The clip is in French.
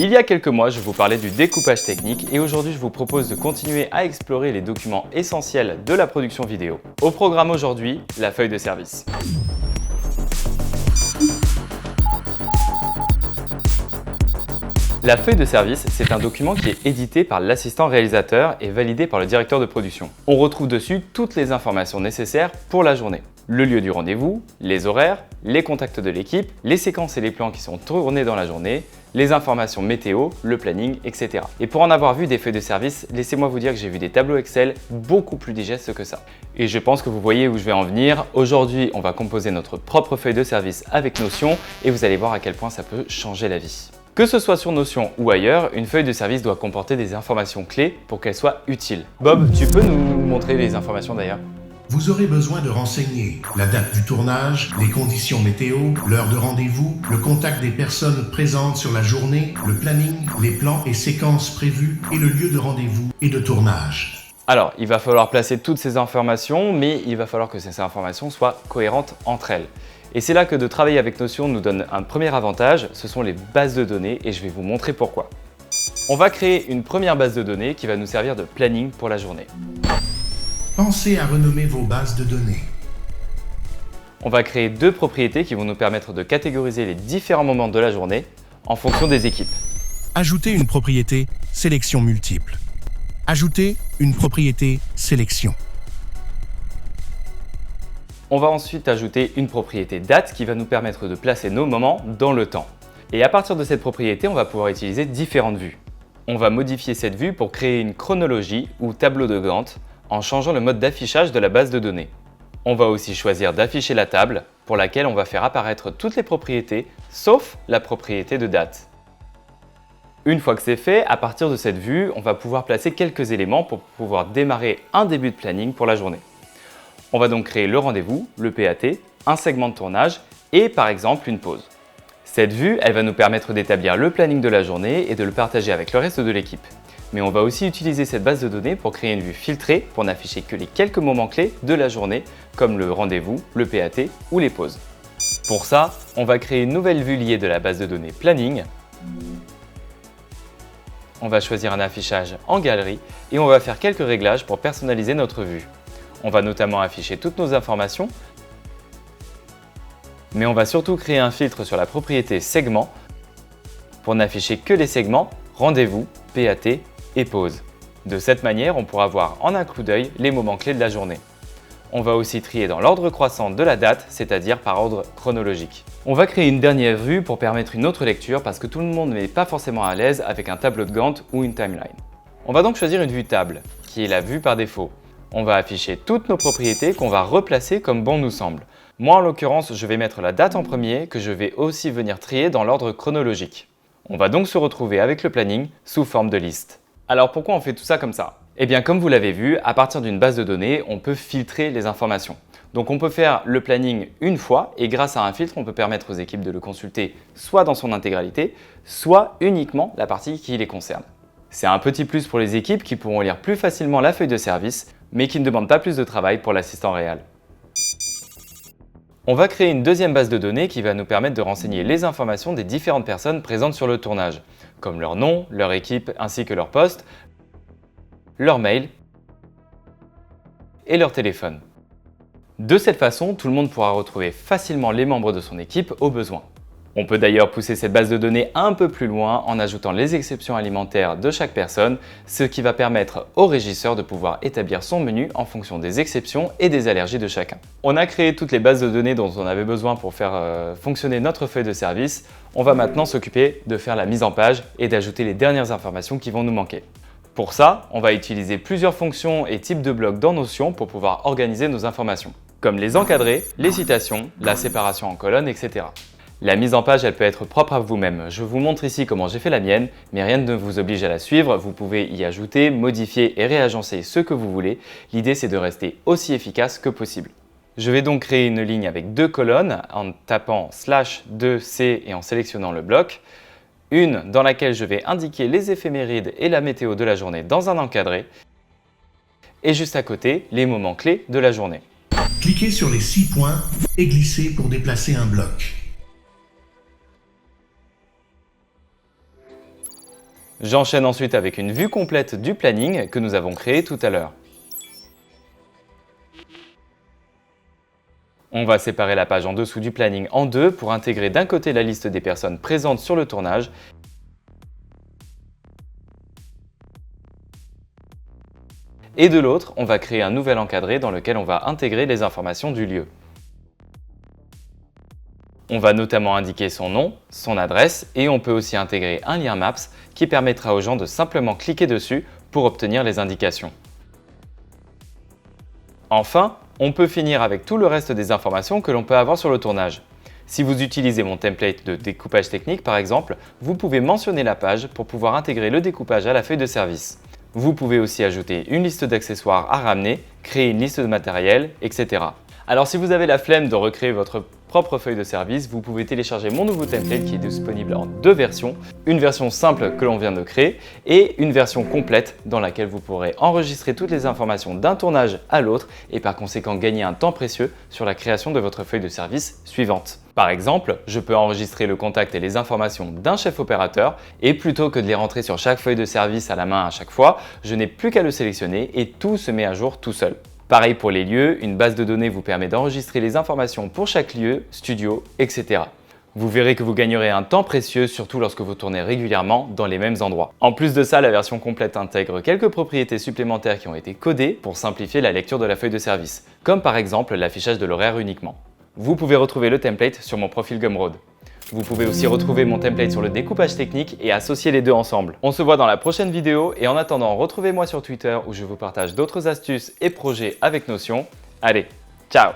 Il y a quelques mois, je vous parlais du découpage technique et aujourd'hui, je vous propose de continuer à explorer les documents essentiels de la production vidéo. Au programme aujourd'hui, la feuille de service. La feuille de service, c'est un document qui est édité par l'assistant réalisateur et validé par le directeur de production. On retrouve dessus toutes les informations nécessaires pour la journée. Le lieu du rendez-vous, les horaires, les contacts de l'équipe, les séquences et les plans qui sont tournés dans la journée, les informations météo, le planning, etc. Et pour en avoir vu des feuilles de service, laissez-moi vous dire que j'ai vu des tableaux Excel beaucoup plus digestes que ça. Et je pense que vous voyez où je vais en venir. Aujourd'hui, on va composer notre propre feuille de service avec Notion et vous allez voir à quel point ça peut changer la vie. Que ce soit sur Notion ou ailleurs, une feuille de service doit comporter des informations clés pour qu'elle soit utile. Bob, tu peux nous montrer les informations d'ailleurs ? Vous aurez besoin de renseigner la date du tournage, les conditions météo, l'heure de rendez-vous, le contact des personnes présentes sur la journée, le planning, les plans et séquences prévus et le lieu de rendez-vous et de tournage. Alors, il va falloir placer toutes ces informations, mais il va falloir que ces informations soient cohérentes entre elles. Et c'est là que de travailler avec Notion nous donne un premier avantage, ce sont les bases de données et je vais vous montrer pourquoi. On va créer une première base de données qui va nous servir de planning pour la journée. Pensez à renommer vos bases de données. On va créer deux propriétés qui vont nous permettre de catégoriser les différents moments de la journée en fonction des équipes. Ajoutez une propriété sélection multiple. Ajoutez une propriété sélection. On va ensuite ajouter une propriété date qui va nous permettre de placer nos moments dans le temps. Et à partir de cette propriété, on va pouvoir utiliser différentes vues. On va modifier cette vue pour créer une chronologie ou tableau de Gantt en changeant le mode d'affichage de la base de données. On va aussi choisir d'afficher la table pour laquelle on va faire apparaître toutes les propriétés sauf la propriété de date. Une fois que c'est fait, à partir de cette vue, on va pouvoir placer quelques éléments pour pouvoir démarrer un début de planning pour la journée. On va donc créer le rendez-vous, le PAT, un segment de tournage et par exemple une pause. Cette vue, elle va nous permettre d'établir le planning de la journée et de le partager avec le reste de l'équipe. Mais on va aussi utiliser cette base de données pour créer une vue filtrée pour n'afficher que les quelques moments clés de la journée comme le rendez-vous, le PAT ou les pauses. Pour ça, on va créer une nouvelle vue liée de la base de données planning. On va choisir un affichage en galerie et on va faire quelques réglages pour personnaliser notre vue. On va notamment afficher toutes nos informations, mais on va surtout créer un filtre sur la propriété segment pour n'afficher que les segments rendez-vous, PAT et pause. De cette manière, on pourra voir en un coup d'œil les moments clés de la journée. On va aussi trier dans l'ordre croissant de la date, c'est-à-dire par ordre chronologique. On va créer une dernière vue pour permettre une autre lecture parce que tout le monde n'est pas forcément à l'aise avec un tableau de Gantt ou une timeline. On va donc choisir une vue table, qui est la vue par défaut. On va afficher toutes nos propriétés qu'on va replacer comme bon nous semble. Moi en l'occurrence, je vais mettre la date en premier que je vais aussi venir trier dans l'ordre chronologique. On va donc se retrouver avec le planning sous forme de liste. Alors pourquoi on fait tout ça comme ça ? Eh bien comme vous l'avez vu, à partir d'une base de données, on peut filtrer les informations. Donc on peut faire le planning une fois et grâce à un filtre, on peut permettre aux équipes de le consulter soit dans son intégralité, soit uniquement la partie qui les concerne. C'est un petit plus pour les équipes qui pourront lire plus facilement la feuille de service, mais qui ne demande pas plus de travail pour l'assistant réel. On va créer une deuxième base de données qui va nous permettre de renseigner les informations des différentes personnes présentes sur le tournage, comme leur nom, leur équipe ainsi que leur poste, leur mail et leur téléphone. De cette façon, tout le monde pourra retrouver facilement les membres de son équipe au besoin. On peut d'ailleurs pousser cette base de données un peu plus loin en ajoutant les exceptions alimentaires de chaque personne, ce qui va permettre au régisseur de pouvoir établir son menu en fonction des exceptions et des allergies de chacun. On a créé toutes les bases de données dont on avait besoin pour faire fonctionner notre feuille de service. On va maintenant s'occuper de faire la mise en page et d'ajouter les dernières informations qui vont nous manquer. Pour ça, on va utiliser plusieurs fonctions et types de blocs dans Notion pour pouvoir organiser nos informations, comme les encadrer, les citations, la séparation en colonnes, etc. La mise en page, elle peut être propre à vous-même. Je vous montre ici comment j'ai fait la mienne, mais rien ne vous oblige à la suivre. Vous pouvez y ajouter, modifier et réagencer ce que vous voulez. L'idée, c'est de rester aussi efficace que possible. Je vais donc créer une ligne avec deux colonnes en tapant /2c et en sélectionnant le bloc. Une dans laquelle je vais indiquer les éphémérides et la météo de la journée dans un encadré. Et juste à côté, les moments clés de la journée. Cliquez sur les 6 points et glissez pour déplacer un bloc. J'enchaîne ensuite avec une vue complète du planning que nous avons créé tout à l'heure. On va séparer la page en dessous du planning en deux pour intégrer d'un côté la liste des personnes présentes sur le tournage et de l'autre, on va créer un nouvel encadré dans lequel on va intégrer les informations du lieu. On va notamment indiquer son nom, son adresse et on peut aussi intégrer un lien Maps qui permettra aux gens de simplement cliquer dessus pour obtenir les indications. Enfin, on peut finir avec tout le reste des informations que l'on peut avoir sur le tournage. Si vous utilisez mon template de découpage technique par exemple, vous pouvez mentionner la page pour pouvoir intégrer le découpage à la feuille de service. Vous pouvez aussi ajouter une liste d'accessoires à ramener, créer une liste de matériel, etc. Alors si vous avez la flemme de recréer votre propre feuille de service, vous pouvez télécharger mon nouveau template qui est disponible en deux versions. Une version simple que l'on vient de créer et une version complète dans laquelle vous pourrez enregistrer toutes les informations d'un tournage à l'autre et par conséquent gagner un temps précieux sur la création de votre feuille de service suivante. Par exemple, je peux enregistrer le contact et les informations d'un chef opérateur et plutôt que de les rentrer sur chaque feuille de service à la main à chaque fois, je n'ai plus qu'à le sélectionner et tout se met à jour tout seul. Pareil pour les lieux, une base de données vous permet d'enregistrer les informations pour chaque lieu, studio, etc. Vous verrez que vous gagnerez un temps précieux, surtout lorsque vous tournez régulièrement dans les mêmes endroits. En plus de ça, la version complète intègre quelques propriétés supplémentaires qui ont été codées pour simplifier la lecture de la feuille de service, comme par exemple l'affichage de l'horaire uniquement. Vous pouvez retrouver le template sur mon profil Gumroad. Vous pouvez aussi retrouver mon template sur le découpage technique et associer les deux ensemble. On se voit dans la prochaine vidéo et en attendant, retrouvez-moi sur Twitter où je vous partage d'autres astuces et projets avec Notion. Allez, ciao!